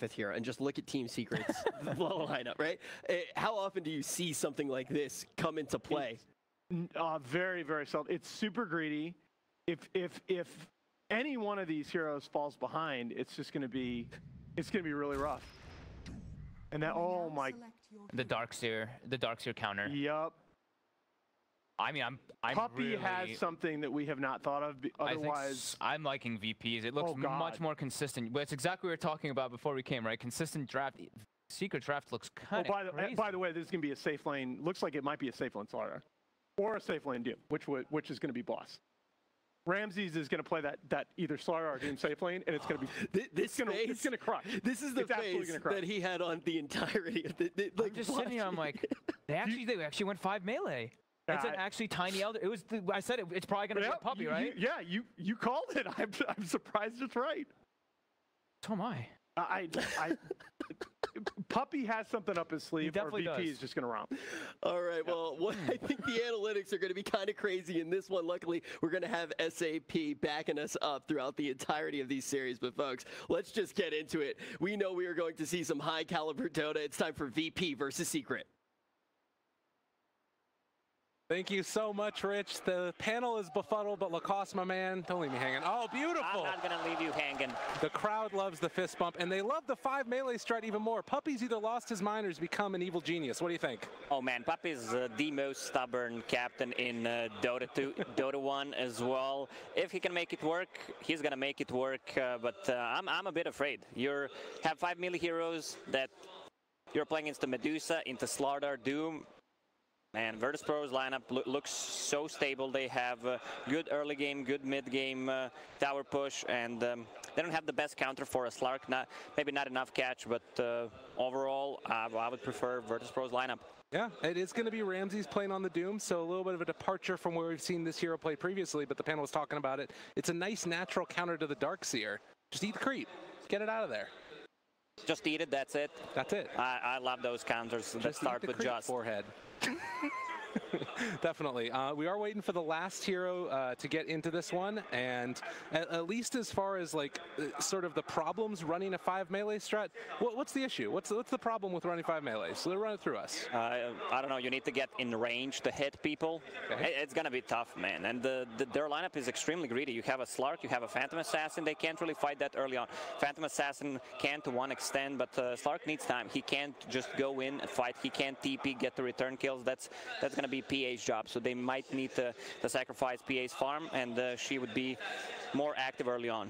fifth hero and just look at Team Secret's lineup, right? How often do you see something like this come into play? Very, very seldom. It's super greedy. If any one of these heroes falls behind, it's going to be really rough. And that, oh my. The Darkseer counter. Yup. I mean, I'm Puppey really, has something that we have not thought of. Otherwise, I'm liking VPs. It looks much more consistent. But it's exactly what we were talking about before we came, right? Consistent draft. Secret draft looks kind of crazy. By the way, this is going to be a safe lane. Looks like it might be a safe lane Slaughter. Or a safe lane Doom, which is going to be boss. Ramses is going to play that either Slaughter or Doom safe lane, and it's going to be it's going to crush. This is the phase that he had on the entirety of the like, I'm just sitting here, I'm like, they actually went 5 melee. It's an actually tiny elder. It was I said it's probably going to be a Puppey, right? You called it. I'm surprised it's right. So am I. Puppey has something up his sleeve, or VP is just going to romp. All right, well, I think the analytics are going to be kind of crazy in this one. Luckily, we're going to have SAP backing us up throughout the entirety of these series. But, folks, let's just get into it. We know we are going to see some high-caliber Dota. It's time for VP versus Secret. Thank you so much, Rich. The panel is befuddled, but Lacoste, my man, don't leave me hanging. Oh, beautiful. I'm not going to leave you hanging. The crowd loves the fist bump, and they love the 5 melee strat even more. Puppey's either lost his mind or has become an evil genius. What do you think? Oh, man, Puppey's the most stubborn captain in Dota 2, Dota 1 as well. If he can make it work, he's going to make it work, but I'm a bit afraid. You have 5 melee heroes that you're playing into Medusa, into Slaughter, Doom. And Virtus.pro's lineup looks so stable. They have good early game, good mid game tower push, and they don't have the best counter for a Slark. Maybe not enough catch, but overall, I would prefer Virtus.pro's lineup. Yeah, it is going to be Ramses playing on the Doom, so a little bit of a departure from where we've seen this hero play previously, but the panel was talking about it. It's a nice natural counter to the Darkseer. Just eat the creep. Get it out of there. Just eat it, that's it. That's it. I love those counters that start with just. Forehead. Definitely. We are waiting for the last hero to get into this one, and at least as far as like sort of the problems running a 5 melee strat, what's the issue? What's the problem with running 5 melee? So run it through us. I don't know. You need to get in range to hit people. Okay. It's gonna be tough, man. And their lineup is extremely greedy. You have a Slark, you have a Phantom Assassin. They can't really fight that early on. Phantom Assassin can to one extent, but Slark needs time. He can't just go in and fight. He can't TP, get the return kills. That's gonna be PA's job. So they might need to sacrifice PA's farm, and she would be more active early on.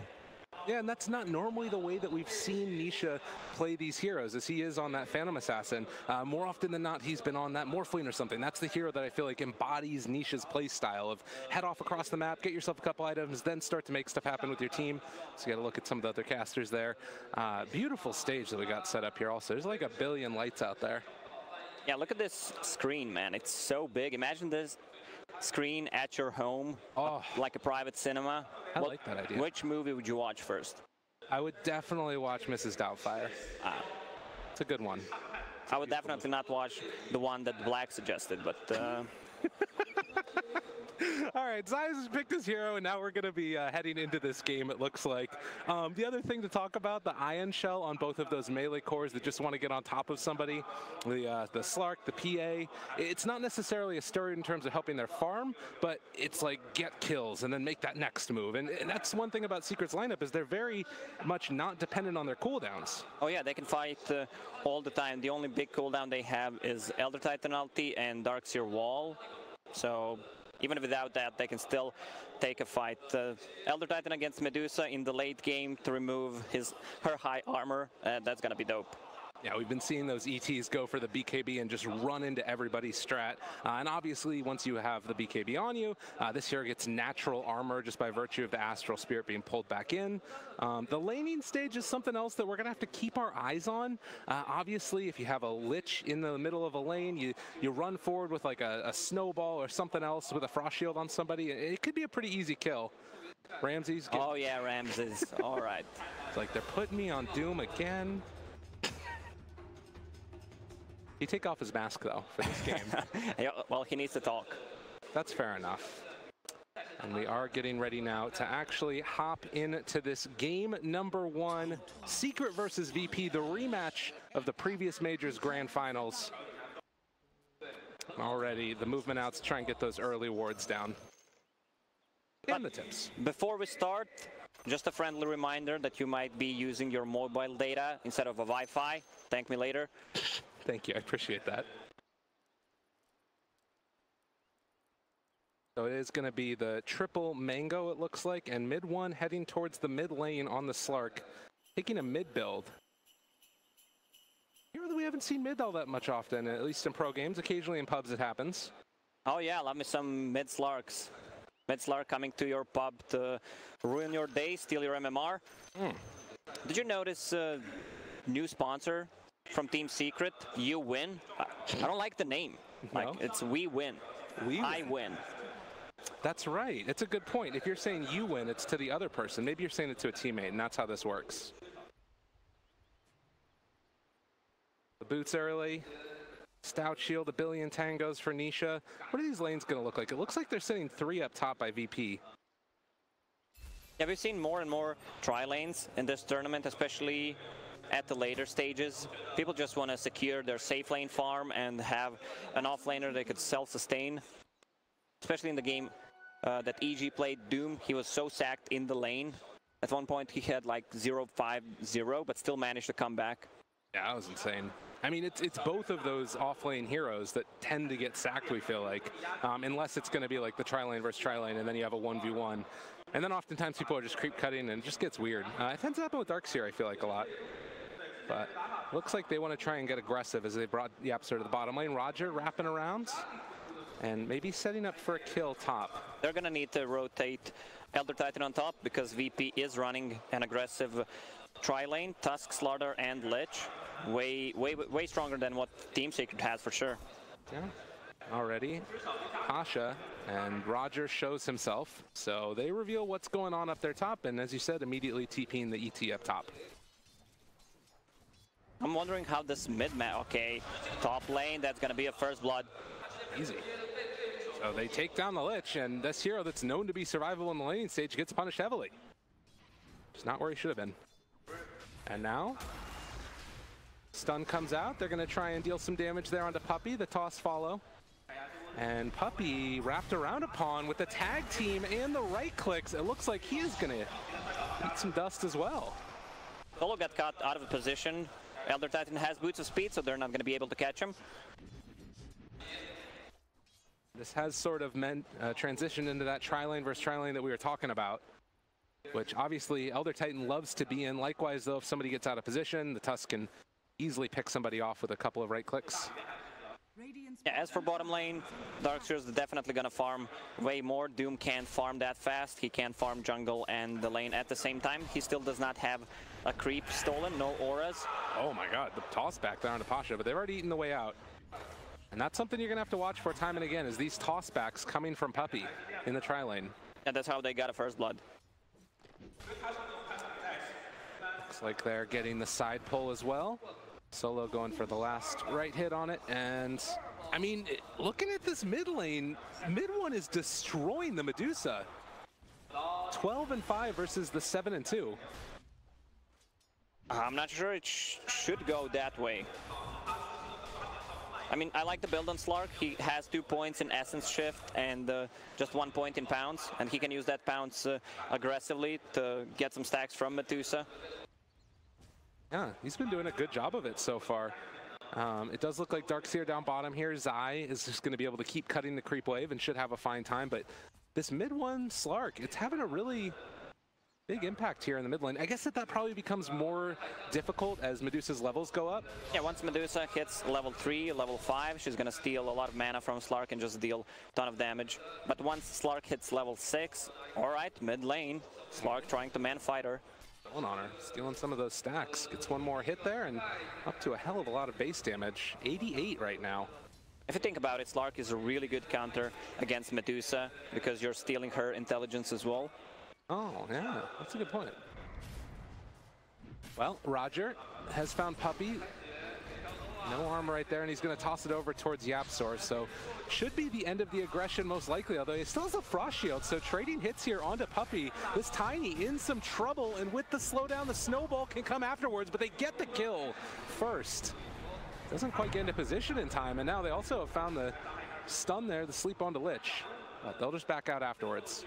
Yeah, and that's not normally the way that we've seen Nisha play these heroes, as he is on that Phantom Assassin. More often than not, he's been on that Morphling or something. That's the hero that I feel like embodies Nisha's play style of head off across the map, get yourself a couple items, then start to make stuff happen with your team. So you got to look at some of the other casters there. Beautiful stage that we got set up here also. There's like a billion lights out there. Yeah, look at this screen, man. It's so big. Imagine this screen at your home, like a private cinema. I like that idea. Which movie would you watch first? I would definitely watch Mrs. Doubtfire. It's a good one. I would definitely not watch the one that Black suggested, but... All right, Zayas has picked his hero, and now we're going to be heading into this game, it looks like. The other thing to talk about, the Ion Shell on both of those melee cores that just want to get on top of somebody. The Slark, the PA, it's not necessarily a story in terms of helping their farm, but it's like get kills and then make that next move. And that's one thing about Secret's lineup is they're very much not dependent on their cooldowns. Oh yeah, they can fight all the time. The only big cooldown they have is Elder Titan ulti and Darkseer wall. So even without that, they can still take a fight. Elder Titan against Medusa in the late game to remove her high armor. That's gonna be dope. Yeah, we've been seeing those ETs go for the BKB and just run into everybody's strat. And obviously, once you have the BKB on you, this hero gets natural armor just by virtue of the Astral Spirit being pulled back in. The laning stage is something else that we're going to have to keep our eyes on. Obviously, if you have a Lich in the middle of a lane, you run forward with like a snowball or something else with a Frost Shield on somebody. It could be a pretty easy kill. Ramses. Oh, yeah, Ramses. All right. It's like they're putting me on Doom again. He take off his mask, though, for this game. Yeah, well, he needs to talk. That's fair enough. And we are getting ready now to actually hop into this game number 1, Secret versus VP, the rematch of the previous Majors Grand Finals. Already the movement out to try and get those early wards down. And the tips. Before we start, just a friendly reminder that you might be using your mobile data instead of a Wi-Fi. Thank me later. Thank you, I appreciate that. So it is going to be the triple mango, it looks like, and mid 1 heading towards the mid lane on the Slark, taking a mid build. Here we haven't seen mid all that much often, at least in pro games. Occasionally in pubs it happens. Oh yeah, love me some mid Slarks. Mid Slark coming to your pub to ruin your day, steal your MMR. Did you notice new sponsor from Team Secret? You win. I don't like the name. Like No? it's we win. I win. That's right. It's a good point. If you're saying you win, it's to the other person. Maybe you're saying it to a teammate, and that's how this works. The boots early. Stout shield, a billion tangos for Nisha. What are these lanes going to look like? It looks like they're sitting 3 up top by VP. Yeah, we've seen more and more tri-lanes in this tournament, especially at the later stages. People just want to secure their safe lane farm and have an offlaner they could self-sustain. Especially in the game that EG played Doom, he was so sacked in the lane. At one point he had like 0-5-0, but still managed to come back. Yeah, that was insane. I mean, it's both of those off-lane heroes that tend to get sacked, we feel like. Unless it's going to be like the tri-lane versus tri-lane, and then you have a 1v1. And then oftentimes people are just creep cutting, and it just gets weird. It tends to happen with Darkseer, I feel like, a lot. But looks like they want to try and get aggressive as they brought YapzOr to the bottom lane. Roger wrapping around. And maybe setting up for a kill top. They're going to need to rotate Elder Titan on top because VP is running an aggressive tri-lane, Tusk, Slaughter, and Lich. Way stronger than what Team Secret has for sure. Yeah, already. Pasha and Roger shows himself. So they reveal what's going on up their top. And as you said, immediately TPing the ET up top. I'm wondering how this mid-map, okay, top lane, that's going to be a first blood. Easy. So they take down the Lich, and this hero that's known to be survivable in the laning stage gets punished heavily. It's not where he should have been. And now, stun comes out. They're going to try and deal some damage there onto Puppey, the toss follow. And Puppey wrapped around upon with the tag team and the right clicks. It looks like he is going to eat some dust as well. Solo got caught out of position. Elder Titan has boots of speed, so they're not going to be able to catch him. This has sort of transitioned into that tri-lane versus tri-lane that we were talking about, which obviously Elder Titan loves to be in. Likewise, though, if somebody gets out of position, the Tusk can easily pick somebody off with a couple of right clicks. Yeah, as for bottom lane, Darkseer is definitely going to farm way more. Doom can't farm that fast. He can't farm jungle and the lane at the same time. He still does not have a creep stolen, no auras. Oh my god, the toss back there onto Pasha, but they've already eaten the way out. And that's something you're going to have to watch for time and again, is these tossbacks coming from Puppey in the tri-lane. And that's how they got a first blood. Looks like they're getting the side pull as well. Solo going for the last right hit on it. And, I mean, looking at this mid lane, mid one is destroying the Medusa. 12-5 versus the 7-2. I'm not sure it should go that way. I mean, I like the build on Slark. He has 2 points in Essence Shift and just 1 point in Pounce. And he can use that Pounce aggressively to get some stacks from Medusa. Yeah, he's been doing a good job of it so far. It does look like Darkseer down bottom here. Zai is just going to be able to keep cutting the creep wave and should have a fine time. But this mid one Slark, it's having a really big impact here in the mid lane. I guess that probably becomes more difficult as Medusa's levels go up. Yeah, once Medusa hits level 3, level 5, she's going to steal a lot of mana from Slark and just deal a ton of damage. But once Slark hits level 6, all right, mid lane, Slark trying to man-fight her. On her, stealing some of those stacks. Gets one more hit there and up to a hell of a lot of base damage. 88 right now. If you think about it, Slark is a really good counter against Medusa because you're stealing her intelligence as well. Oh, yeah, that's a good point. Well, Roger has found Puppey. No armor right there, and he's going to toss it over towards YapzOr. So should be the end of the aggression most likely, although he still has a frost shield. So trading hits here onto Puppey. This Tiny in some trouble, and with the slowdown, the snowball can come afterwards, but they get the kill first. Doesn't quite get into position in time, and now they also have found the stun there, the sleep onto Lich. But they'll just back out afterwards.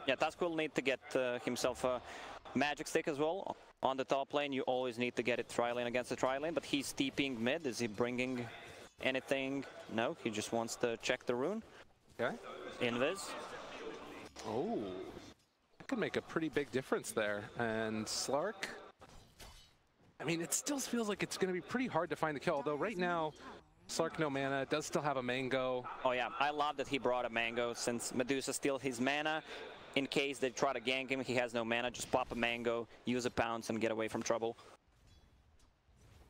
Yeah, Tusk will need to get himself a magic stick as well. On the top lane, you always need to get it tri-lane against the tri-lane, but he's TPing mid. Is he bringing anything? No, he just wants to check the rune. Okay. Invis. Oh, that could make a pretty big difference there. And Slark, I mean, it still feels like it's going to be pretty hard to find the kill, although right now, Slark no mana, does still have a mango. Oh yeah, I love that he brought a mango since Medusa steals his mana. In case they try to gank him, he has no mana, just pop a mango, use a pounce, and get away from trouble.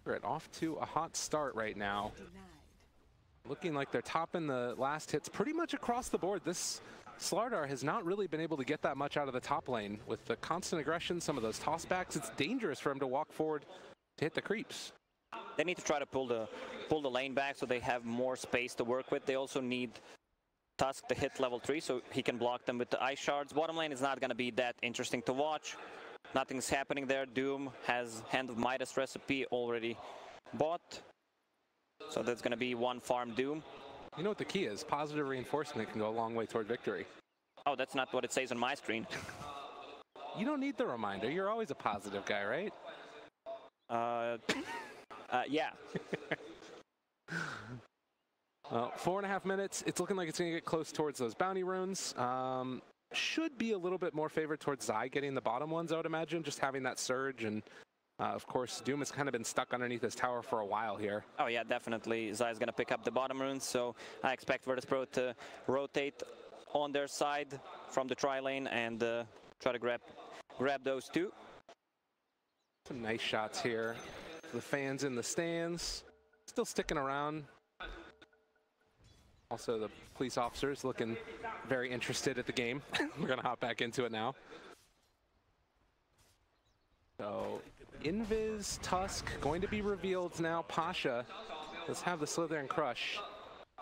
We're off to a hot start right now. Looking like they're topping the last hits pretty much across the board. This Slardar has not really been able to get that much out of the top lane. With the constant aggression, some of those tossbacks, it's dangerous for him to walk forward to hit the creeps. They need to try to pull the lane back so they have more space to work with. They also need Tusk to hit level 3 so he can block them with the ice shards. Bottom lane is not going to be that interesting to watch. Nothing's happening there. Doom has Hand of Midas recipe already bought. So that's going to be one farm Doom. You know what the key is? Positive reinforcement can go a long way toward victory. Oh, that's not what it says on my screen. You don't need the reminder. You're always a positive guy, right? Yeah. 4.5 minutes. It's looking like it's going to get close towards those bounty runes. Should be a little bit more favored towards Zai getting the bottom ones, I would imagine, just having that surge. And of course, Doom has kind of been stuck underneath this tower for a while here. Oh yeah, definitely. Zai is going to pick up the bottom runes, so I expect Virtus.pro to rotate on their side from the tri-lane and try to grab those two. Some nice shots here. The fans in the stands still sticking around. Also, the police officers looking very interested at the game. We're going to hop back into it now. So, Invis, Tusk, going to be revealed now. Pasha, let's have the Slytherin Crush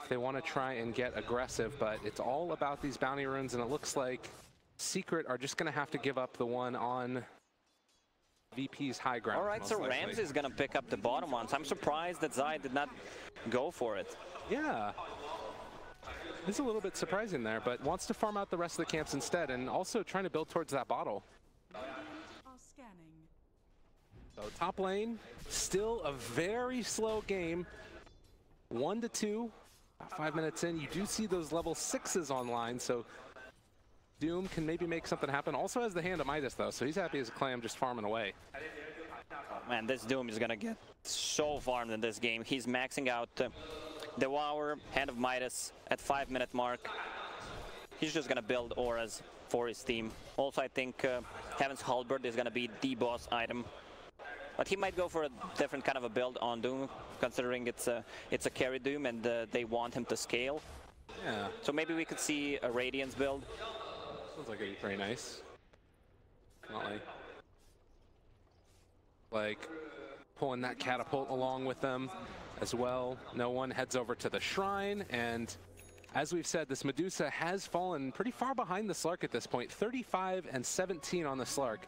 if they want to try and get aggressive, but it's all about these bounty runes, and it looks like Secret are just going to have to give up the one on VP's high ground. All right, so Ramsey is going to pick up the bottom ones. I'm surprised that Zai did not go for it. Yeah. It's a little bit surprising there, but wants to farm out the rest of the camps instead, and also trying to build towards that bottle. So top lane, still a very slow game. 1-2, about 5 minutes in. You do see those level 6s online, so Doom can maybe make something happen. Also has the Hand of Midas though, so he's happy as a clam just farming away. Man, this Doom is gonna get so farmed in this game. He's maxing out the Devour, Hand of Midas at 5-minute mark. He's just gonna build auras for his team. Also, I think Heaven's Halberd is gonna be the boss item. But he might go for a different kind of a build on Doom, considering it's a carry Doom and they want him to scale. Yeah. So maybe we could see a Radiance build. Sounds like it'd be very nice. Not like pulling that catapult along with them as well. No one heads over to the shrine, and as we've said, this Medusa has fallen pretty far behind the Slark at this point. 35 and 17 on the Slark.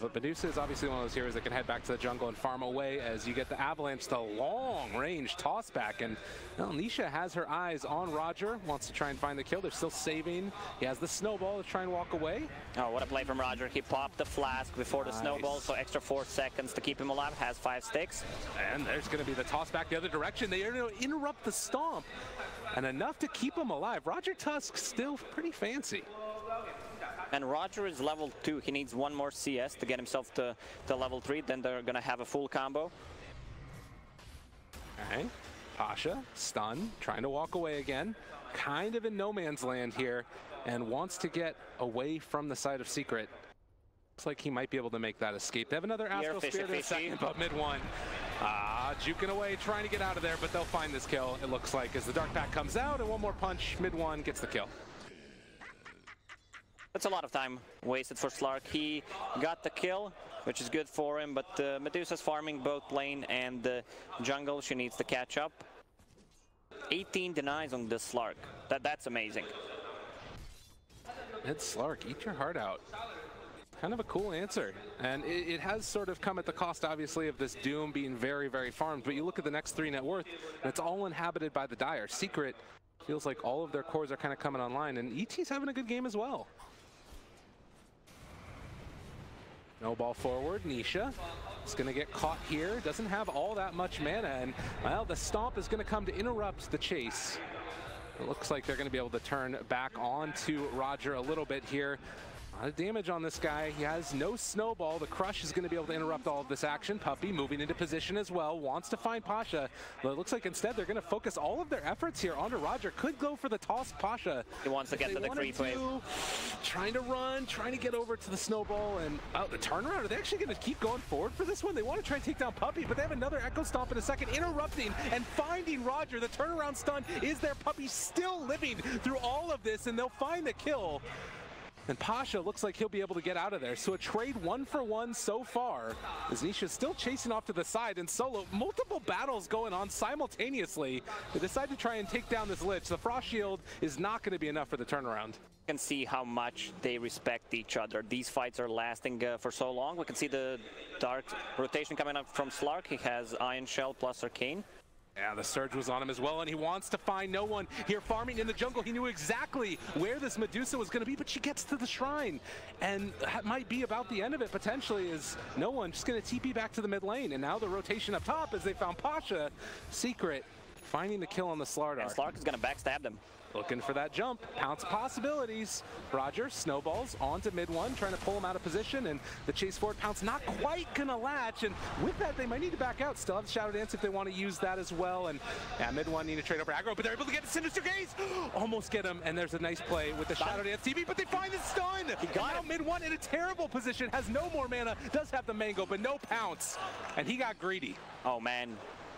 But Medusa is obviously one of those heroes that can head back to the jungle and farm away as you get the Avalanche, the long-range toss-back. And well, Nisha has her eyes on Roger, wants to try and find the kill. They're still saving. He has the snowball to try and walk away. Oh, what a play from Roger. He popped the flask before the snowball, so extra 4 seconds to keep him alive. Has 5 sticks. And there's going to be the toss back the other direction. They interrupt the stomp, and enough to keep him alive. Roger Tusk still pretty fancy. And Roger is level 2. He needs 1 more CS to get himself to level 3. Then they're going to have a full combo. Okay. Pasha, stun, trying to walk away again. Kind of in no man's land here, and wants to get away from the side of Secret. Looks like he might be able to make that escape. They have another Astral Spirit in a second, but mid-1. Juking away, trying to get out of there, but they'll find this kill, it looks like, as the Dark Pack comes out, and 1 more punch, mid-1 gets the kill. That's a lot of time wasted for Slark. He got the kill, which is good for him, but Medusa's farming both lane and jungle. She needs to catch up. 18 denies on this Slark. That's amazing. Mid Slark, eat your heart out. Kind of a cool answer. And it has sort of come at the cost, obviously, of this Doom being very, very farmed. But you look at the next 3 net worth, and it's all inhabited by the Dire. Secret feels like all of their cores are kind of coming online, and ET's having a good game as well. No ball forward, Nisha is going to get caught here. Doesn't have all that much mana, and well, the stomp is going to come to interrupt the chase. It looks like they're going to be able to turn back on to Roger a little bit here. A lot of damage on this guy. He has no snowball. The crush is going to be able to interrupt all of this action. Puppey moving into position as well. Wants to find Pasha, but it looks like instead they're going to focus all of their efforts here onto Roger. Could go for the toss Pasha. He wants to get to the creep wave. Trying to run, trying to get over to the snowball, and the turnaround. Are they actually going to keep going forward for this one? They want to try and take down Puppey, but they have another Echo Stomp in a second, interrupting and finding Roger. The turnaround stun is there. Puppey still living through all of this, and they'll find the kill. And Pasha looks like he'll be able to get out of there. So a trade 1-for-1 so far, as Nisha's still chasing off to the side and solo. Multiple battles going on simultaneously. They decide to try and take down this Lich. The Frost Shield is not going to be enough for the turnaround. You can see how much they respect each other. These fights are lasting for so long. We can see the dark rotation coming up from Slark. He has Iron Shell plus Arcane. Yeah, the Surge was on him as well, and he wants to find no one here farming in the jungle. He knew exactly where this Medusa was going to be, but she gets to the shrine. And that might be about the end of it, potentially, is no one just going to TP back to the mid lane. And now the rotation up top as they found Pasha. Secret finding the kill on the Slardar. And Slark is going to backstab them. Looking for that jump. Pounce possibilities. Roger snowballs onto mid one, trying to pull him out of position, and the chase forward. Pounce not quite gonna latch, and with that they might need to back out. Still have Shadow Dance if they want to use that as well. And yeah, mid one need to trade over aggro, but they're able to get the Sinister Gaze. Almost get him, and there's a nice play with the Shadow Dance TV, but they find the stun. He got him. Mid one in a terrible position, has no more mana, does have the mango, but no Pounce, and he got greedy. Oh man.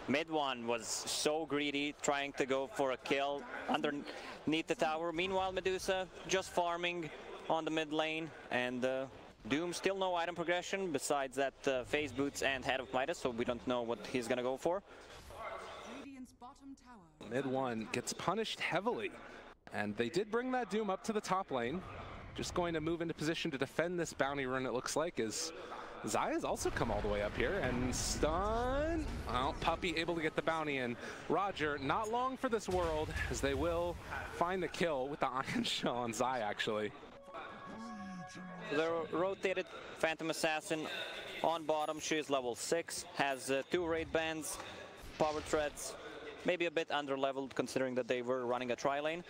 Mid one was so greedy, trying to go for a kill underneath the tower. Meanwhile, Medusa just farming on the mid lane, and Doom still no item progression besides that phase boots and Head of Midas, so we don't know what he's gonna go for. Mid one gets punished heavily, and they did bring that Doom up to the top lane. Just going to move into position to defend this bounty run, it looks like, is Zaya's also come all the way up here and stun. Well, Puppey able to get the bounty in. Roger, not long for this world, as they will find the kill with the Iron Shell on Zaya, actually. The rotated Phantom Assassin on bottom. She is level 6, has 2 raid bands, power threads, maybe a bit under-leveled considering that they were running a tri-lane.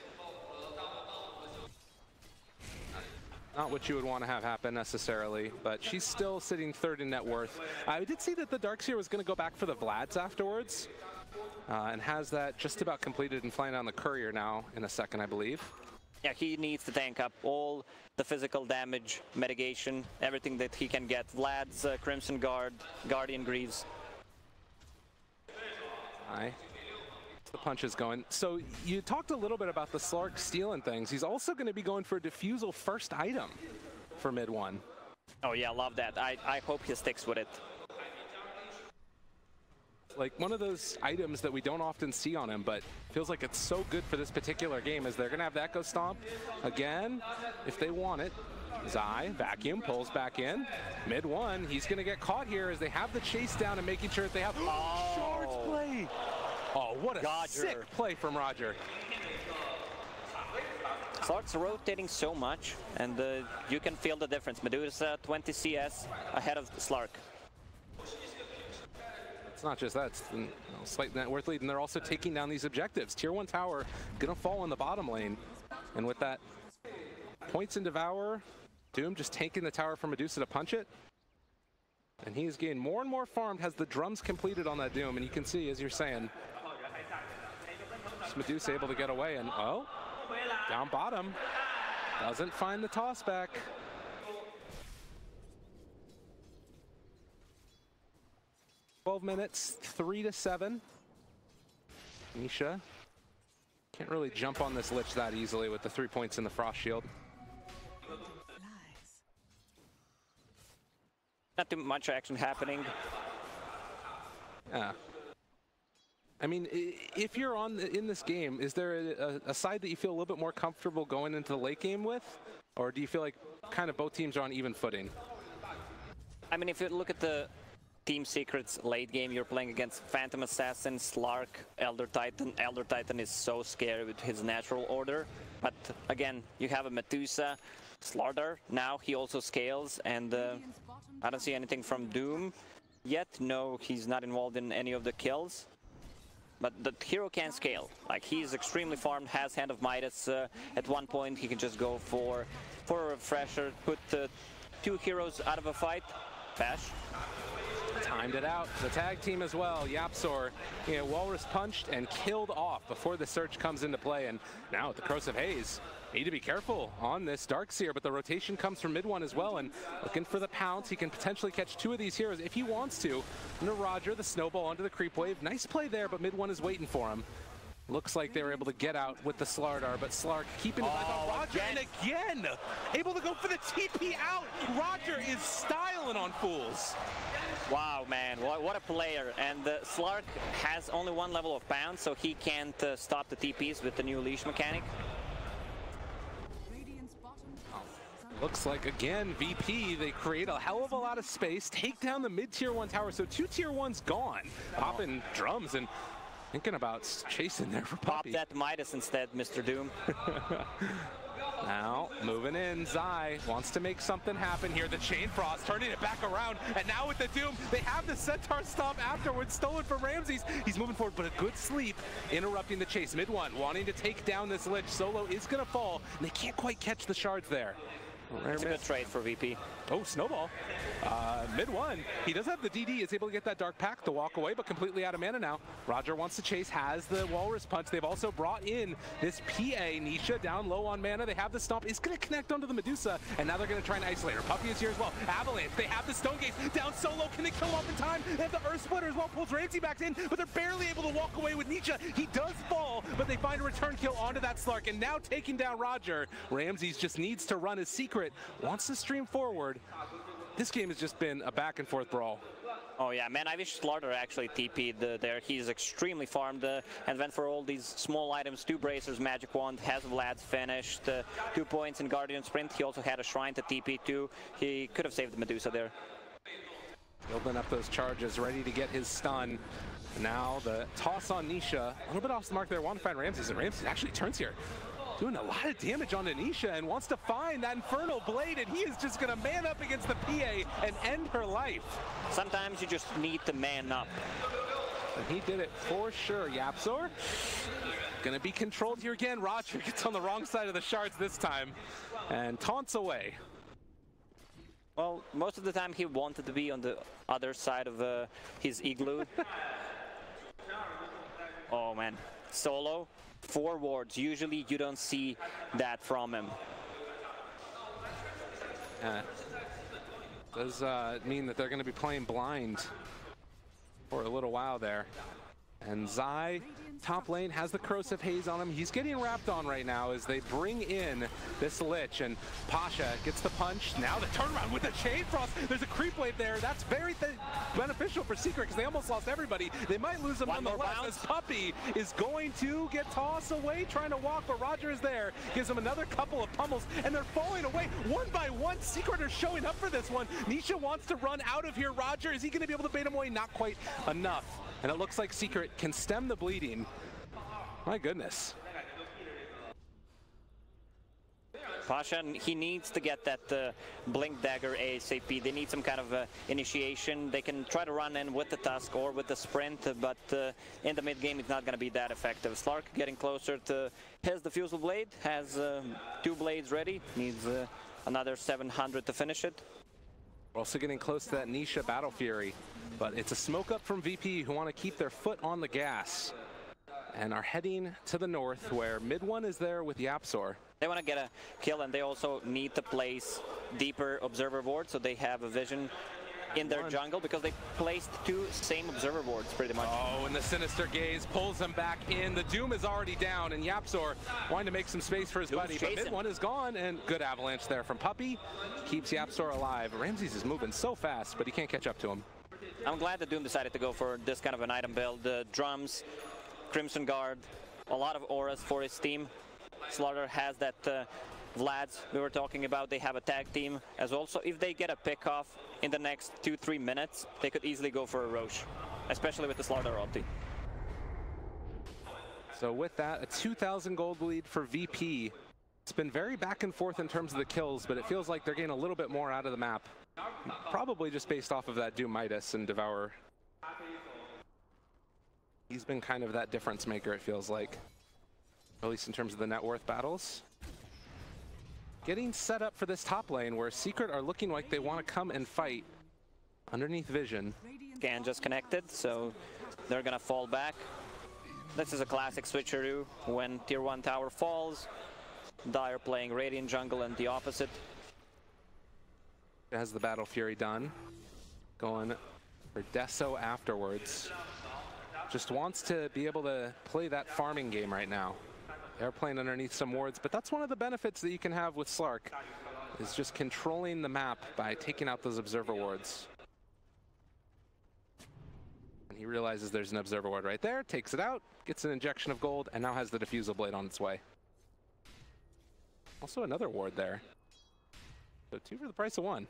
Not what you would want to have happen necessarily, but she's still sitting 3rd in net worth. I did see that the Darkseer was going to go back for the Vlads afterwards, and has that just about completed and flying down the Courier now in a second, I believe. Yeah, he needs to tank up all the physical damage, mitigation, everything that he can get. Vlad's Crimson Guard, Guardian Greaves. Aye. The punches going. So you talked a little bit about the Slark stealing things. He's also going to be going for a Diffusal first item for mid one. Oh yeah, love that. I hope he sticks with it. Like one of those items that we don't often see on him, but feels like it's so good for this particular game, as they're going to have the Echo Stomp again if they want it. Zai, vacuum, pulls back in. Mid one, he's going to get caught here as they have the chase down and making sure that they have Shard's play. Oh, what a sick play from Roger. Slark's rotating so much, and you can feel the difference. Medusa 20 CS ahead of Slark. It's not just that, it's the slight net worth lead, and they're also taking down these objectives. Tier 1 tower gonna fall in the bottom lane. And with that, points in Devour, Doom just taking the tower from Medusa to punch it. And he's getting more and more farmed, has the drums completed on that Doom, and you can see, as you're saying, Medusa able to get away, and oh, down bottom, doesn't find the toss back. "12 minutes, 3-7. Nisha can't really jump on this Lich that easily with the 3 points in the Frost Shield. Not too much action happening. Yeah. I mean, if you're in this game, is there a side that you feel a little bit more comfortable going into the late game with? Or do you feel like kind of both teams are on even footing? I mean, if you look at the Team Secret's late game, you're playing against Phantom Assassin, Slark, Elder Titan. Elder Titan is so scary with his natural order. But again, you have a Medusa, Slardar. Now he also scales, and I don't see anything from Doom yet. No, he's not involved in any of the kills. But the hero can scale. Like, he's extremely farmed, has Hand of Midas. At one point, he can just go for a refresher, put 2 heroes out of a fight. Fash. Timed it out. The tag team as well. YapzOr, Walrus punched and killed off before the search comes into play. And now with the Corrosive Haze, need to be careful on this Darkseer, but the rotation comes from mid one as well, and looking for the pounce. He can potentially catch 2 of these heroes if he wants to. Into Roger, the snowball onto the creep wave. Nice play there, but mid one is waiting for him. Looks like they were able to get out with the Slardar, but Slark keeping it back on Roger, and again, able to go for the TP out. Roger is styling on fools. Wow, man, what a player. And Slark has only 1 level of pounce, so he can't stop the TPs with the new leash mechanic. Looks like, again, VP, they create a hell of a lot of space, take down the mid-tier 1 tower, so 2 tier 1's gone. Popping drums and thinking about chasing there for Puppey. Pop that Midas instead, Mr. Doom. Now, moving in, Zai wants to make something happen here. The Chain Frost turning it back around, and now with the Doom, they have the Centaur Stomp afterwards, stolen from Ramses. He's moving forward, but a good sleep, interrupting the chase. Mid one, wanting to take down this Lich. Solo is gonna fall, and they can't quite catch the shards there. It's a good trade for VP. Oh, Snowball. Mid one. He does have the DD, is able to get that Dark Pact to walk away, but completely out of mana now. Roger wants to chase, has the Walrus Punch. They've also brought in this PA. Nisha down low on mana. They have the Stomp. Is going to connect onto the Medusa, and now they're going to try and isolate her. Puppey is here as well. Avalanche. They have the Stone Gates. Down Solo. Can they kill off in time? They have the Earth Splitter as well. Pulls Ramsey back in, but they're barely able to walk away with Nisha. He does fall, but they find a return kill onto that Slark, and now taking down Roger. Ramses just needs to run his secret. Wants to stream forward. This game has just been a back and forth brawl. Oh yeah, man, I wish Slardar actually TP'd there. He's extremely farmed and went for all these small items. 2 bracers, magic wand, has Vlad's finished. 2 points in Guardian Sprint. He also had a shrine to TP too. He could have saved the Medusa there. Building up those charges, ready to get his stun. Now the toss on Nisha. A little bit off the mark there. Want to find Ramses, and Ramses actually turns here. Doing a lot of damage on Nisha and wants to find that Infernal Blade, and he is just going to man up against the PA and end her life. Sometimes you just need to man up. And he did it for sure. YapzOr going to be controlled here again. Roger gets on the wrong side of the shards this time and taunts away. Well, most of the time he wanted to be on the other side of his igloo. Oh man, Solo. 4 wards. Usually you don't see that from him. Does mean that they're going to be playing blind for a little while there. And Zai, top lane, has the Corrosive Haze on him. He's getting wrapped on right now as they bring in this Lich, and Pasha gets the punch. Now the turnaround with the Chain Frost. There's a creep wave there. That's very beneficial for Secret because they almost lost everybody. They might lose them nonetheless as Puppey is going to get tossed away, trying to walk, but Roger is there. Gives him another couple of pummels, and they're falling away one by one. Secret are showing up for this one. Nisha wants to run out of here. Roger, is he going to be able to bait him away? Not quite enough. And it looks like Secret can stem the bleeding. My goodness. Pasha, he needs to get that Blink Dagger ASAP. They need some kind of initiation. They can try to run in with the Tusk or with the Sprint, but in the mid game it's not going to be that effective. Slark getting closer to his Diffusal Blade, has 2 blades ready, needs another 700 to finish it. We're also getting close to that Nisha Battle Fury, but it's a smoke up from VP who want to keep their foot on the gas and are heading to the north where mid one is there with YapzOr. They want to get a kill, and they also need to place deeper observer ward so they have a vision in their jungle because they placed 2 same observer boards pretty much. Oh, and the Sinister Gaze pulls him back in. The Doom is already down, and YapzOr wanting to make some space for his buddy, but mid one is gone, and good avalanche there from Puppey. Keeps YapzOr alive. Ramses is moving so fast, but he can't catch up to him. I'm glad that Doom decided to go for this kind of an item build. The drums, Crimson Guard, a lot of auras for his team. Slaughter has that Vlads we were talking about. They have a tag team as well. So if they get a pick off in the next 2-3 minutes, they could easily go for a Roche, especially with the Slaughter ulti. So with that, a 2,000 gold lead for VP. It's been very back and forth in terms of the kills, but it feels like they're getting a little bit more out of the map. Probably just based off of that Doom Midas and Devourer. He's been kind of that difference maker, it feels like. At least in terms of the net worth battles. Getting set up for this top lane where Secret are looking like they want to come and fight underneath Vision. Scan just connected, so they're gonna fall back. This is a classic switcheroo when tier 1 tower falls. Dire playing Radiant jungle and the opposite. Has the Battle Fury done. Going for Deso afterwards. Just wants to be able to play that farming game right now. They're playing underneath some wards, but that's one of the benefits that you can have with Slark, is just controlling the map by taking out those observer wards. And he realizes there's an observer ward right there, takes it out, gets an injection of gold, and now has the diffusal blade on its way. Also another ward there. So 2 for the price of 1.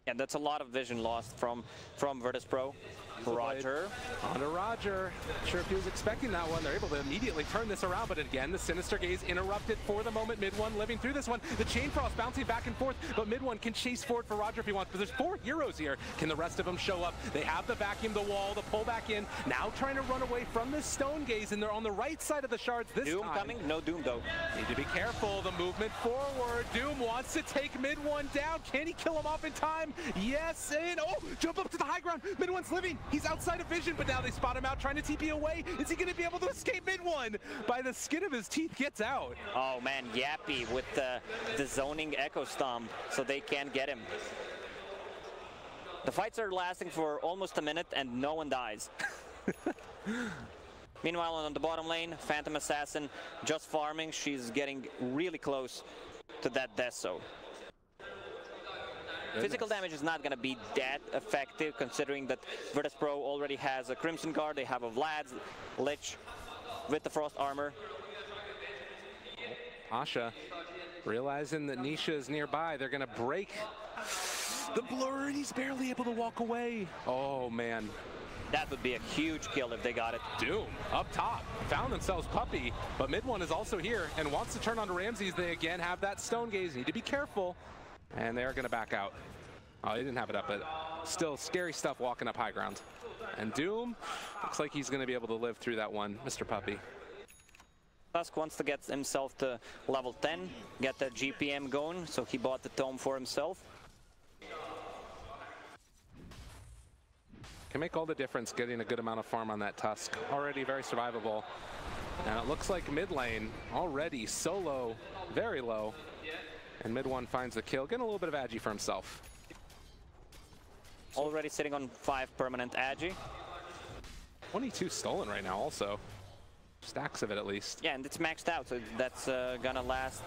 Yeah, that's a lot of vision lost from Virtus.pro. Roger. On to Roger. Not sure if he was expecting that one. They're able to immediately turn this around, but again, the Sinister Gaze interrupted for the moment. Mid one living through this one. The Chain Frost bouncing back and forth, but mid one can chase forward for Roger if he wants. But there's 4 heroes here. Can the rest of them show up? They have the vacuum, the wall, the pull back in. Now trying to run away from this Stone Gaze, and they're on the right side of the shards this Doom time. coming? No Doom though. Need to be careful. The movement forward. Doom wants to take mid one down. Can he kill him off in time? Yes, and oh, jump up to the high ground. Mid one's living. He's outside of vision, but now they spot him out trying to TP away. Is he going to be able to escape mid one? By the skin of his teeth gets out. Oh man, Yappy with the zoning Echo Stomp, so they can't get him. The fights are lasting for almost a minute and no one dies. Meanwhile, on the bottom lane, Phantom Assassin just farming. She's getting really close to that Deso. Physical damage is not going to be that effective, considering that Virtus.pro already has a Crimson Guard. They have a Vlad's Lich with the Frost Armor. Asha realizing that Nisha is nearby. They're going to break the blur, and he's barely able to walk away. Oh, man. That would be a huge kill if they got it. Doom up top found themselves Puppey, but mid one is also here and wants to turn on to Ramses. They again have that Stone Gaze. Need to be careful, and they're going to back out. Oh, they didn't have it up, but still scary stuff walking up high ground. And Doom looks like he's going to be able to live through that one, Mr. Puppey. Tusk wants to get himself to level 10, get the GPM going, so he bought the tome for himself. Can make all the difference getting a good amount of farm on that Tusk. Already very survivable. And it looks like mid lane already so low, very low. And mid one finds the kill, getting a little bit of agi for himself. Already sitting on 5 permanent agi. 22 stolen right now also. Stacks of it at least. Yeah, and it's maxed out, so that's gonna last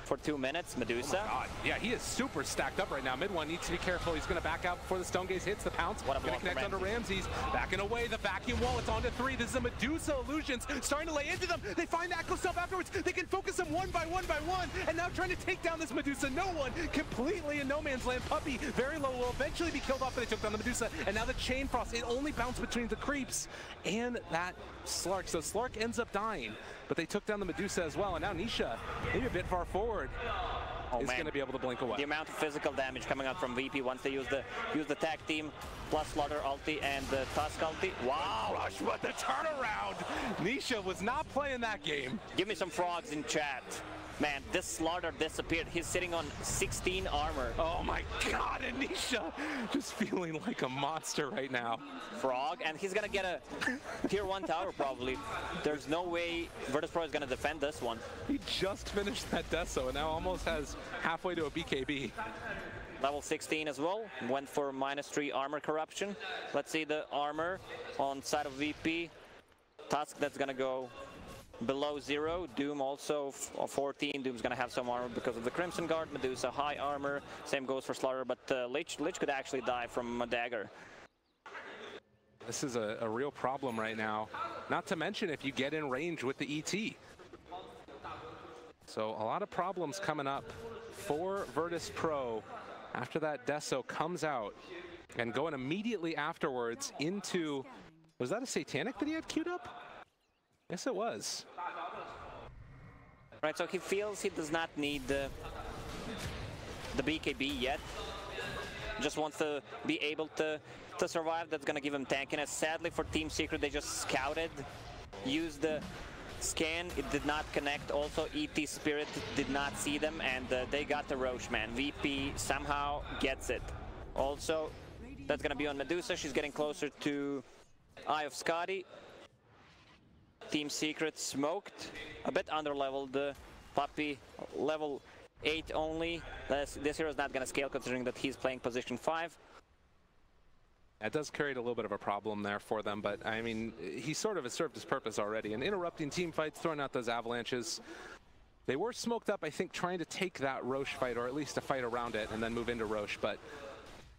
for 2 minutes. Medusa. Oh my God. Yeah, he is super stacked up right now. Mid one needs to be careful. He's going to back out before the Stone Gaze hits the pounce. What a block. Going to connect onto Ramses. Backing away. The vacuum wall. It's on to 3. This is a Medusa Illusions starting to lay into them. They find the Echo Stomp afterwards. They can focus them one by one. And now trying to take down this Medusa. No one completely in no man's land. Puppey very low. Will eventually be killed off, but they took down the Medusa. And now the Chain Frost. It only bounced between the creeps and that Slark. So Slark ends up dying, but they took down the Medusa as well. And now Nisha, maybe a bit far forward, is going to be able to blink away. The amount of physical damage coming out from VP once they use the tag team plus Slaughter ulti and the Tusk ulti. Wow! Rush, what the turnaround! Nisha was not playing that game. Give me some frogs in chat. Man, this Slaughter disappeared. He's sitting on 16 armor. Oh my God, and Nisha just feeling like a monster right now. Frog, and he's gonna get a tier 1 tower probably. There's no way Virtus.pro is gonna defend this one. He just finished that Deso and now almost has halfway to a BKB. level 16 as well. Went for -3 armor corruption. Let's see the armor on side of VP. Tusk, that's gonna go below 0. Doom also 14. Doom's gonna have some armor because of the Crimson Guard. Medusa high armor. Same goes for Slaughter, but Lich could actually die from a dagger. This is a real problem right now. Not to mention if you get in range with the ET. So a lot of problems coming up for Virtus Pro after that Deso comes out and going immediately afterwards into, was that a Satanic that he had queued up? Yes, it was. Right, so he feels he does not need the BKB yet. Just wants to be able to survive. That's going to give him tankiness. Sadly for Team Secret, they just scouted, used the scan, it did not connect. Also, ET Spirit did not see them, and they got the Roche, man. VP somehow gets it. Also, that's going to be on Medusa. She's getting closer to Eye of Scotty. Team Secret smoked, a bit under-leveled. Puppey, level 8 only. This hero is not going to scale considering that he's playing position 5. That does create a little bit of a problem there for them, but I mean, he sort of has served his purpose already. And interrupting team fights, throwing out those avalanches. They were smoked up, I think, trying to take that Roche fight, or at least a fight around it, and then move into Roche. But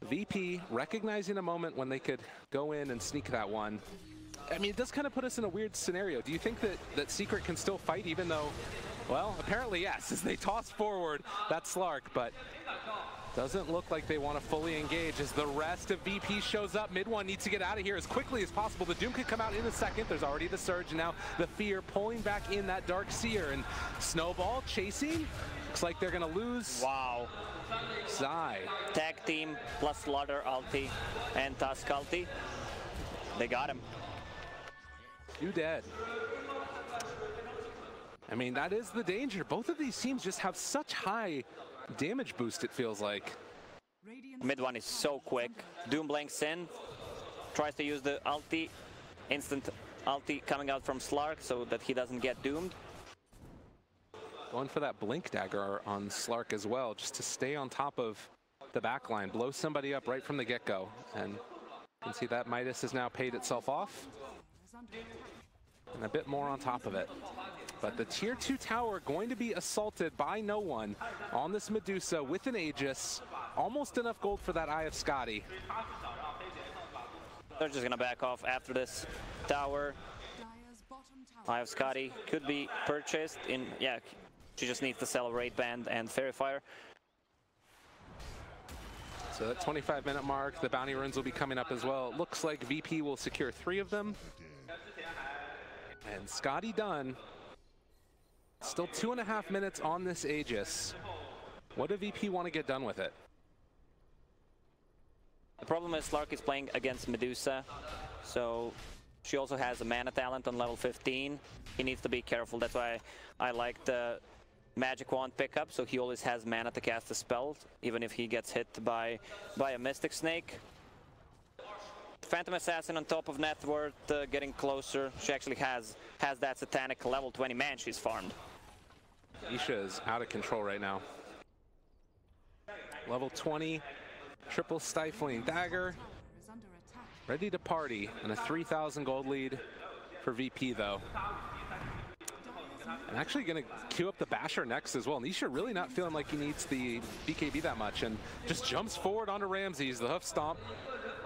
VP recognizing a moment when they could go in and sneak that one. I mean, it does kind of put us in a weird scenario. Do you think that Secret can still fight even though, well, apparently yes, as they toss forward that Slark, but doesn't look like they want to fully engage as the rest of VP shows up. Mid one needs to get out of here as quickly as possible. The Doom could come out in a second. There's already the Surge, and now the Fear pulling back in that Dark Seer, and Snowball chasing. Looks like they're going to lose. Wow. Zai. Tag team plus Slaughter ulti and Tusk ulti. They got him. 2 dead. I mean, that is the danger. Both of these teams just have such high damage boost, it feels like. Mid one is so quick. Doom blanks in, tries to use the ulti, instant ulti coming out from Slark so that he doesn't get doomed. Going for that blink dagger on Slark as well, just to stay on top of the backline, blow somebody up right from the get-go. And you can see that Midas has now paid itself off. And a bit more on top of it. But the tier 2 tower going to be assaulted by no one on this Medusa with an Aegis. Almost enough gold for that Eye of Scotty. They're just gonna back off after this tower. Eye of Scotty could be purchased in, yeah, she just needs to sell Raid Band and Fairy Fire. So that 25-minute mark, the bounty runes will be coming up as well. It looks like VP will secure 3 of them. And Scotty done. Still 2.5 minutes on this Aegis. What do VP want to get done with it? The problem is Slark is playing against Medusa, so she also has a mana talent on level 15. He needs to be careful. That's why I like the Magic Wand pickup, so he always has mana to cast a spell, even if he gets hit by a Mystic Snake. Phantom Assassin on top of net worth, getting closer. She actually has that Satanic level 20 man she's farmed. Nisha is out of control right now. Level 20, triple stifling dagger. Ready to party, and a 3,000 gold lead for VP though. And actually going to queue up the Basher next as well. Nisha really not feeling like he needs the BKB that much, and just jumps forward onto Ramses, the hoof stomp.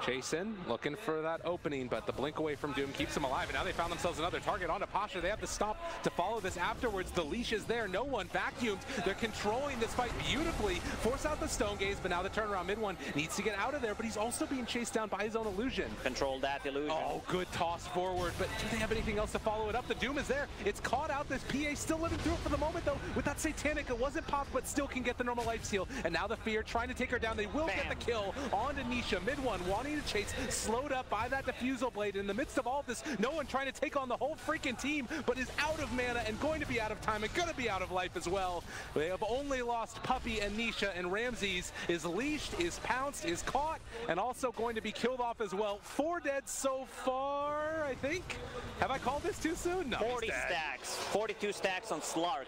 Chasing, looking for that opening, but the blink away from Doom keeps him alive, and now they found themselves another target onto Pasha. They have the stomp to follow this afterwards. The leash is there, no one vacuumed. They're controlling this fight beautifully, force out the Stone Gaze, but now the turnaround mid one needs to get out of there, but he's also being chased down by his own illusion. Control that illusion. Oh, good toss forward, but do they have anything else to follow it up? The Doom is there, it's caught out. This PA still living through it for the moment though. With that Satanic, it wasn't popped, but still can get the normal life steal. And now the Fear trying to take her down. They will get the kill onto Nisha. Mid one wanting to chase, slowed up by that Diffusal Blade. In the midst of all this, no one trying to take on the whole freaking team, but is out of mana and going to be out of time and going to be out of life as well. They have only lost Puppey and Nisha, and Ramses is leashed, is pounced, is caught, and also going to be killed off as well. 4 dead so far, I think. Have I called this too soon? No, 40 stacks, 42 stacks on Slark.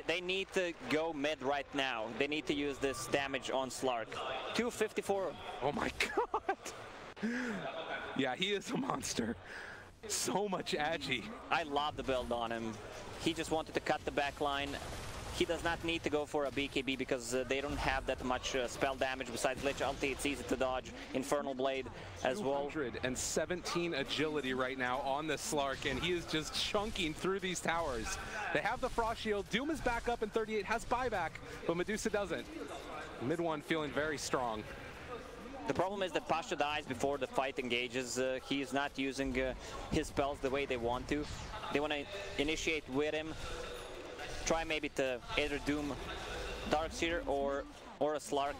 They need to go mid right now. They need to use this damage on Slark. 254. Oh my god. Yeah, he is a monster. So much agi. I love the build on him. He just wanted to cut the back line. He does not need to go for a BKB because they don't have that much spell damage besides Lich Ulti. It's easy to dodge. Infernal Blade as well. 217 agility right now on the Slark, and he is just chunking through these towers. They have the Frost Shield. Doom is back up in 38, has buyback, but Medusa doesn't. Mid one feeling very strong. The problem is that Pasha dies before the fight engages. He is not using his spells the way they want to. They want to initiate with him. Try maybe to either Doom Darkseer or a Slark.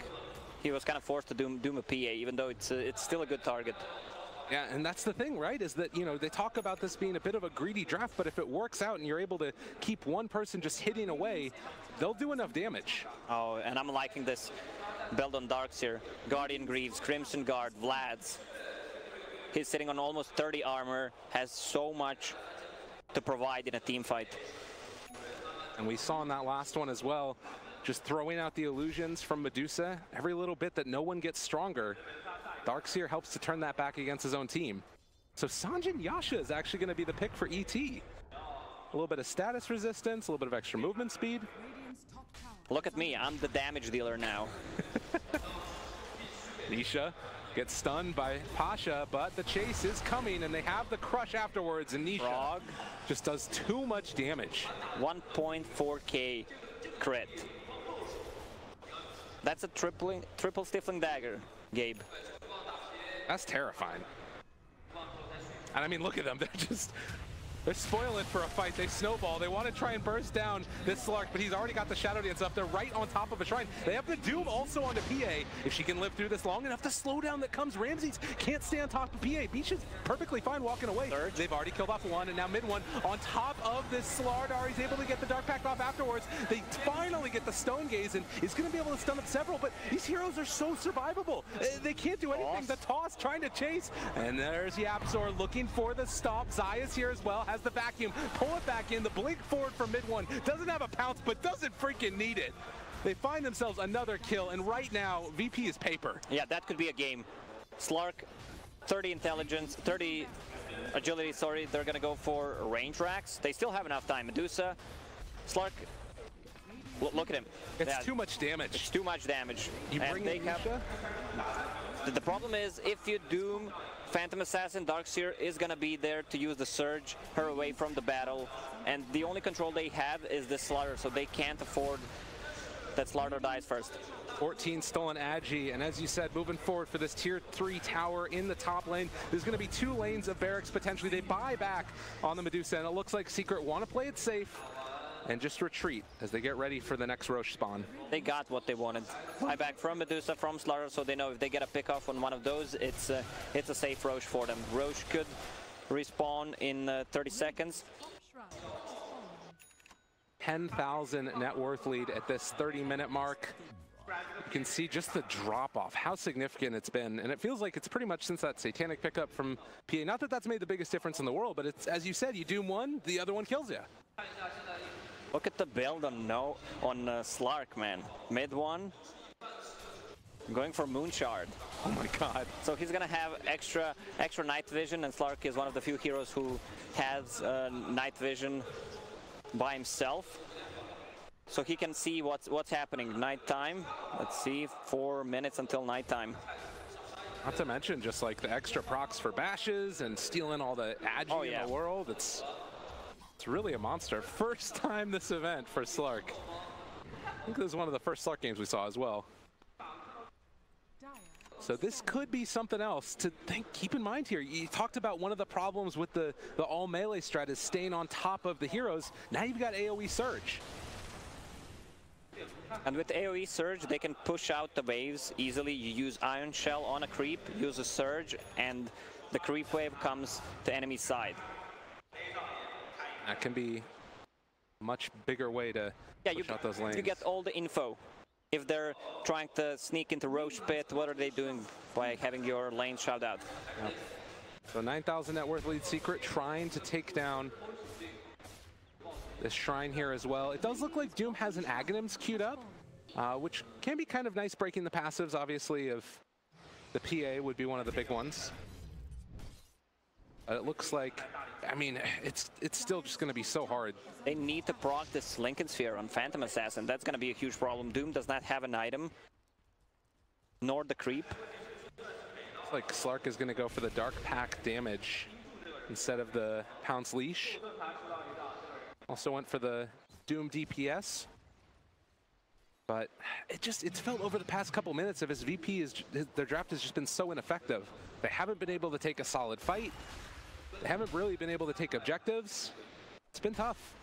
He was kind of forced to Doom a PA, even though it's still a good target. Yeah, and that's the thing, right? Is that, you know, they talk about this being a bit of a greedy draft, but if it works out and you're able to keep one person just hitting away, they'll do enough damage. Oh, and I'm liking this build on Darkseer. Guardian Greaves, Crimson Guard, Vlad's. He's sitting on almost 30 armor, has so much to provide in a team fight. And we saw in that last one as well, just throwing out the illusions from Medusa, every little bit that no one gets stronger. Darkseer helps to turn that back against his own team. So Sanjin Yasha is actually going to be the pick for ET. A little bit of status resistance, a little bit of extra movement speed. Look at me, I'm the damage dealer now. Nisha gets stunned by Pasha, but the chase is coming, and they have the crush afterwards, and Nisha Frog just does too much damage. 1.4k crit. That's a triple Stifling Dagger, Gabe. That's terrifying. And I mean, look at them. They're spoiling for a fight. They snowball. They want to try and burst down this Slark, but he's already got the Shadow Dance up. They're right on top of a shrine. They have the Doom also onto PA. If she can live through this long enough, the slowdown that comes, Ramses can't stay on top of PA. Beach is perfectly fine walking away. Surge. They've already killed off one, and now mid one on top of this Slardar. He's able to get the Dark Pact off afterwards. They finally get the Stone Gaze, and he's going to be able to stun up several, but these heroes are so survivable. They can't do anything. The toss trying to chase, and there's YapzOr looking for the stop. Zaya's here as well, has the vacuum. Pull it back in. The blink forward from mid one. Doesn't have a pounce, but doesn't freaking need it. They find themselves another kill, and right now, VP is paper. Yeah, that could be a game. Slark, 30 intelligence, 30 agility, sorry. They're going to go for range racks. They still have enough time. Medusa, Slark, look at him. It's too much damage. It's too much damage. You bring in Nisha? The problem is, if you Doom Phantom Assassin, Darkseer is going to be there to use the Surge, her away from the battle, and the only control they have is this Slaughter, so they can't afford that Slaughter dies first. 14 stolen agi, and as you said, moving forward for this tier 3 tower in the top lane, there's going to be 2 lanes of barracks potentially. They buy back on the Medusa, and it looks like Secret want to play it safe and just retreat as they get ready for the next Roche spawn. They got what they wanted. Buyback from Medusa, from Slaughter, so they know if they get a pick off on one of those, it's a safe Roche for them. Roche could respawn in 30 seconds. 10,000 net worth lead at this 30-minute mark. You can see just the drop-off, how significant it's been, and it feels like it's pretty much since that Satanic pickup from PA. Not that that's made the biggest difference in the world, but it's, as you said, you doom one, the other one kills you. Look at the build on Slark, man. Mid one, going for Moonshard. Oh my god. So he's gonna have extra night vision, and Slark is one of the few heroes who has night vision by himself. So he can see what's happening nighttime. Let's see, 4 minutes until nighttime. Not to mention just like the extra procs for bashes and stealing all the agi in the world. It's really a monster. First time this event for Slark. I think this is one of the first Slark games we saw as well. So this could be something else to keep in mind here. You talked about one of the problems with the all melee strat is staying on top of the heroes. Now you've got AoE Surge. And with AoE Surge, they can push out the waves easily. You use Ion Shell on a creep, use a Surge, and the creep wave comes to enemy side. That can be a much bigger way to push out those lanes. You get all the info. If they're trying to sneak into Roche Pit, what are they doing by having your lane shout out? Yep. So 9,000 net worth lead Secret trying to take down this shrine here as well. It does look like Doom has an Aghanims queued up, which can be kind of nice breaking the passives, obviously, of the PA would be one of the big ones. It looks like, I mean, it's still just going to be so hard. They need to proc this Lincoln Sphere on Phantom Assassin. That's going to be a huge problem. Doom does not have an item, nor the creep. Looks like Slark is going to go for the Dark Pack damage instead of the Pounce Leash. Also went for the Doom DPS. But it's felt over the past couple minutes of his VP, their draft has just been so ineffective. They haven't been able to take a solid fight. They haven't really been able to take objectives. It's been tough.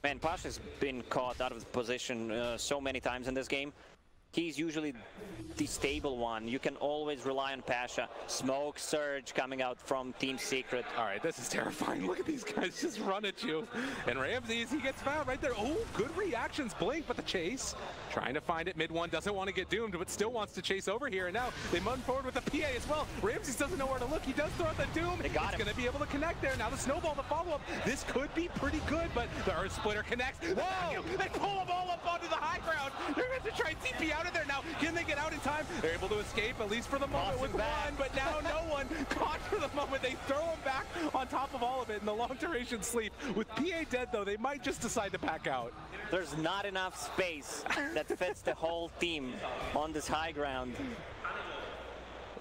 Man, Pasha's been caught out of position so many times in this game. He's usually the stable one. You can always rely on Pasha. Smoke Surge coming out from Team Secret. All right, this is terrifying. Look at these guys just run at you. And Ramses, he gets found right there. Oh, good reactions. Blink, but the chase. Trying to find it. Mid one doesn't want to get doomed, but still wants to chase over here. And now they run forward with the PA as well. Ramses doesn't know where to look. He does throw out the Doom. They got him. He's going to be able to connect there. Now the snowball, the follow-up. This could be pretty good, but the Earth Splitter connects. Whoa! They pull them all up onto the high ground. They're going to try and TP out of there now. Can they get out in time? They're able to escape, at least for the moment, with one, but now no one. Caught for the moment. They throw him back on top of all of it in the long-duration sleep. With PA dead, though, they might just decide to pack out. There's not enough space that fits the whole team on this high ground.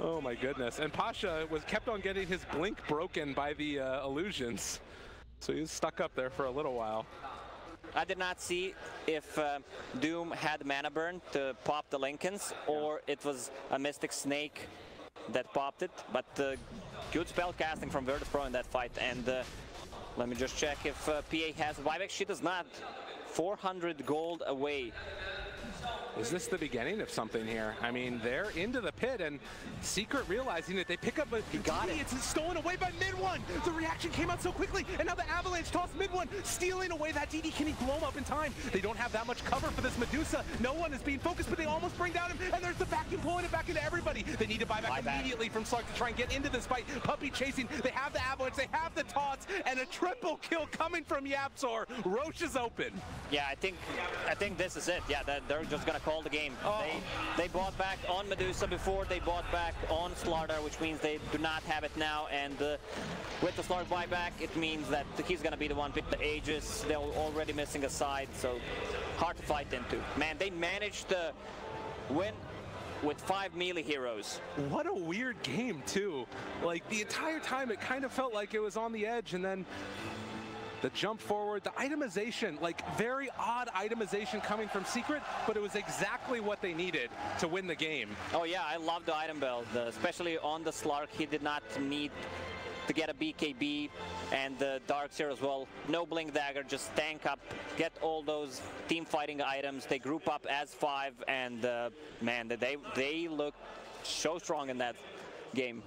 Oh my goodness. And Pasha kept on getting his blink broken by the illusions. So he was stuck up there for a little while. I did not see if Doom had mana burn to pop the Lincolns, or it was a Mystic Snake that popped it, but good spell casting from Virtus Pro in that fight. And let me just check if PA has buyback. She does not. 400 gold away. Is this the beginning of something here? I mean, they're into the pit, and Secret realizing that they pick up a DD. It's stolen away by mid one. The reaction came out so quickly, and now the Avalanche toss mid one, stealing away that DD. Can he blow him up in time? They don't have that much cover for this Medusa. No one is being focused, but they almost bring down him, and there's the vacuum pulling it back into everybody. They need to buy back immediately from Slark to try and get into this fight. Puppey chasing. They have the Avalanche. They have the taunts, and a triple kill coming from YapzOr. Roche is open. Yeah, I think this is it. Yeah, they're just gonna call the game. Oh. They bought back on Medusa before they bought back on Slardar, which means they do not have it now. And with the Slark buyback, it means that he's gonna be the one pick the Aegis. They're already missing a side, so hard to fight into. Man, they managed to win with 5 melee heroes. What a weird game too. Like the entire time it kind of felt like it was on the edge, and then the jump forward, the itemization, like very odd itemization coming from Secret, but it was exactly what they needed to win the game. Oh yeah, I love the item build, especially on the Slark. He did not need to get a BKB, and the Darkseer as well. No Blink Dagger, just tank up, get all those team fighting items. They group up as 5, and man, they look so strong in that game.